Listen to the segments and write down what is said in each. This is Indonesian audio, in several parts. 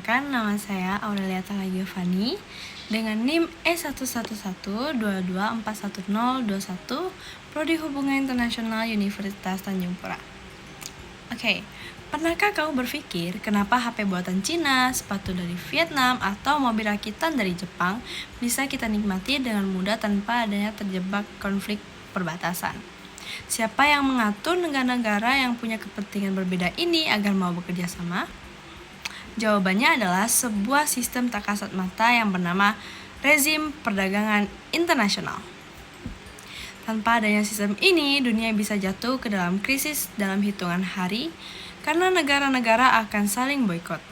Perkenalkan, nama saya Aurelia Tala Giovanni dengan NIM E111222411021, Prodi Hubungan Internasional Universitas Tanjung Pura. Oke, pernahkah kamu berpikir kenapa HP buatan Cina, sepatu dari Vietnam, atau mobil rakitan dari Jepang bisa kita nikmati dengan mudah tanpa adanya terjebak konflik perbatasan? Siapa yang mengatur negara-negara yang punya kepentingan berbeda ini agar mau bekerja sama? Jawabannya adalah sebuah sistem tak kasat mata yang bernama rezim perdagangan internasional. Tanpa adanya sistem ini, dunia bisa jatuh ke dalam krisis dalam hitungan hari karena negara-negara akan saling boikot.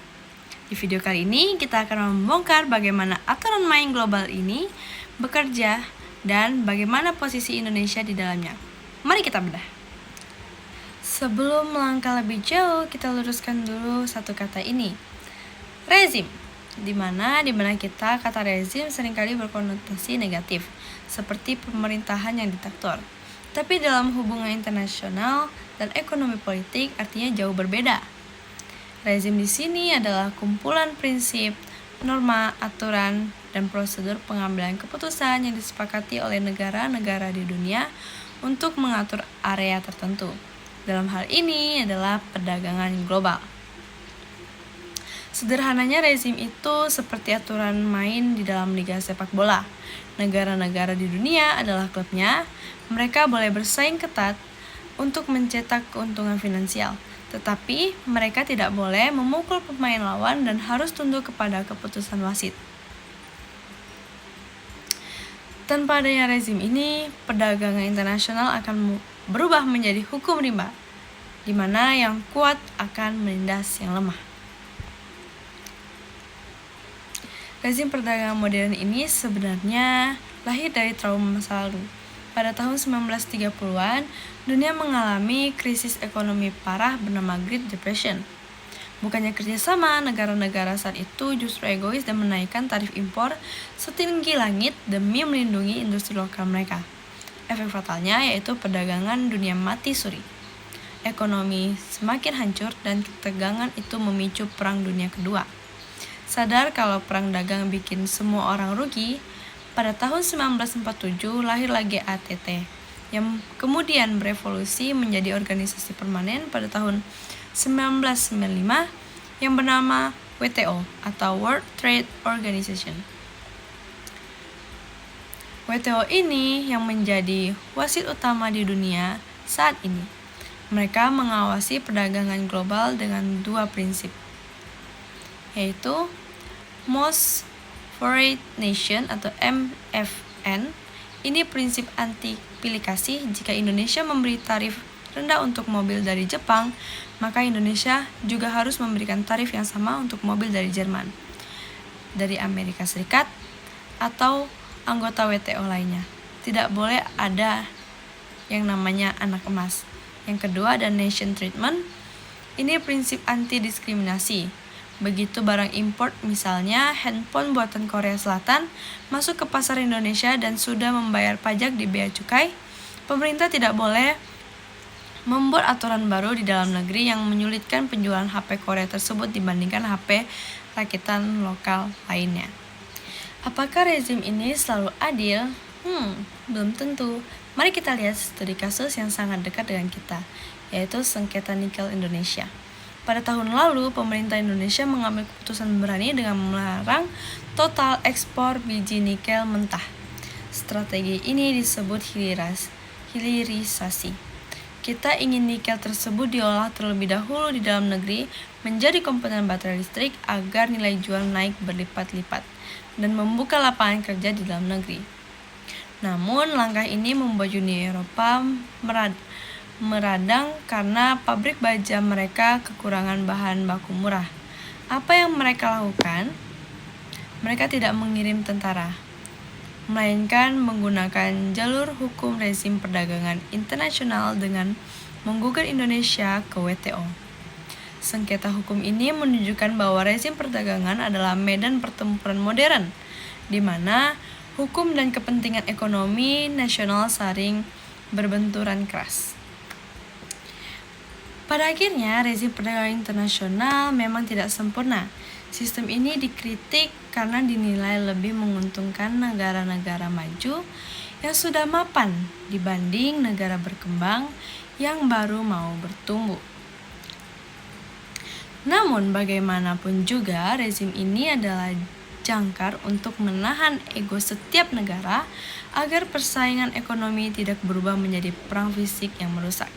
Di video kali ini, kita akan membongkar bagaimana aturan main global ini bekerja dan bagaimana posisi Indonesia di dalamnya. Mari kita bedah. Sebelum melangkah lebih jauh, kita luruskan dulu satu kata ini. Rezim, di mana kita kata rezim seringkali berkonotasi negatif, seperti pemerintahan yang diktator. Tapi dalam hubungan internasional dan ekonomi politik artinya jauh berbeda. Rezim di sini adalah kumpulan prinsip, norma, aturan, dan prosedur pengambilan keputusan yang disepakati oleh negara-negara di dunia untuk mengatur area tertentu. Dalam hal ini adalah perdagangan global. Sederhananya, rezim itu seperti aturan main di dalam liga sepak bola. Negara-negara di dunia adalah klubnya. Mereka boleh bersaing ketat untuk mencetak keuntungan finansial, tetapi mereka tidak boleh memukul pemain lawan dan harus tunduk kepada keputusan wasit. Tanpa adanya rezim ini, perdagangan internasional akan berubah menjadi hukum rimba, di mana yang kuat akan menindas yang lemah. Rezim perdagangan modern ini sebenarnya lahir dari trauma masa lalu. Pada tahun 1930-an, dunia mengalami krisis ekonomi parah bernama Great Depression. Bukannya kerjasama, negara-negara saat itu justru egois dan menaikkan tarif impor setinggi langit demi melindungi industri lokal mereka. Efek fatalnya yaitu perdagangan dunia mati suri. Ekonomi semakin hancur dan ketegangan itu memicu Perang Dunia Kedua. Sadar kalau perang dagang bikin semua orang rugi, pada tahun 1947 lahirlah GATT, yang kemudian berevolusi menjadi organisasi permanen pada tahun 1995 yang bernama WTO atau World Trade Organization. WTO ini yang menjadi wasit utama di dunia saat ini. Mereka mengawasi perdagangan global dengan dua prinsip, yaitu Most Favored Nation atau MFN. Ini prinsip anti pilih kasih. Jika Indonesia memberi tarif rendah untuk mobil dari Jepang, maka Indonesia juga harus memberikan tarif yang sama untuk mobil dari Jerman, dari Amerika Serikat, atau anggota WTO lainnya. Tidak boleh ada yang namanya anak emas. Yang kedua ada nation treatment. Ini prinsip anti diskriminasi. Begitu barang import, misalnya handphone buatan Korea Selatan, masuk ke pasar Indonesia dan sudah membayar pajak di bea cukai, pemerintah tidak boleh membuat aturan baru di dalam negeri yang menyulitkan penjualan HP Korea tersebut dibandingkan HP rakitan lokal lainnya. Apakah rezim ini selalu adil? Belum tentu. Mari kita lihat studi kasus yang sangat dekat dengan kita, yaitu sengketa nikel Indonesia. Pada tahun lalu, pemerintah Indonesia mengambil keputusan berani dengan melarang total ekspor biji nikel mentah. Strategi ini disebut hilirisasi. Kita ingin nikel tersebut diolah terlebih dahulu di dalam negeri menjadi komponen baterai listrik agar nilai jual naik berlipat-lipat dan membuka lapangan kerja di dalam negeri. Namun, langkah ini membuat Uni Eropa meradang karena pabrik baja mereka kekurangan bahan baku murah. Apa yang mereka lakukan? Mereka tidak mengirim tentara, melainkan menggunakan jalur hukum rezim perdagangan internasional dengan menggugat Indonesia ke WTO. Sengketa hukum ini menunjukkan bahwa rezim perdagangan adalah medan pertempuran modern, di mana hukum dan kepentingan ekonomi nasional saling berbenturan keras. Pada akhirnya, rezim perdagangan internasional memang tidak sempurna. Sistem ini dikritik karena dinilai lebih menguntungkan negara-negara maju yang sudah mapan dibanding negara berkembang yang baru mau bertumbuh. Namun bagaimanapun juga rezim ini adalah jangkar untuk menahan ego setiap negara agar persaingan ekonomi tidak berubah menjadi perang fisik yang merusak.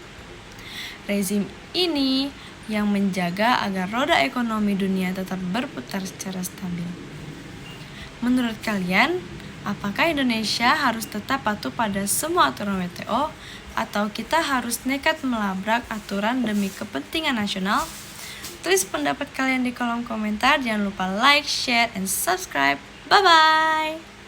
Rezim ini yang menjaga agar roda ekonomi dunia tetap berputar secara stabil. Menurut kalian, apakah Indonesia harus tetap patuh pada semua aturan WTO atau kita harus nekat melabrak aturan demi kepentingan nasional? Tulis pendapat kalian di kolom komentar. Jangan lupa like, share, and subscribe. Bye-bye!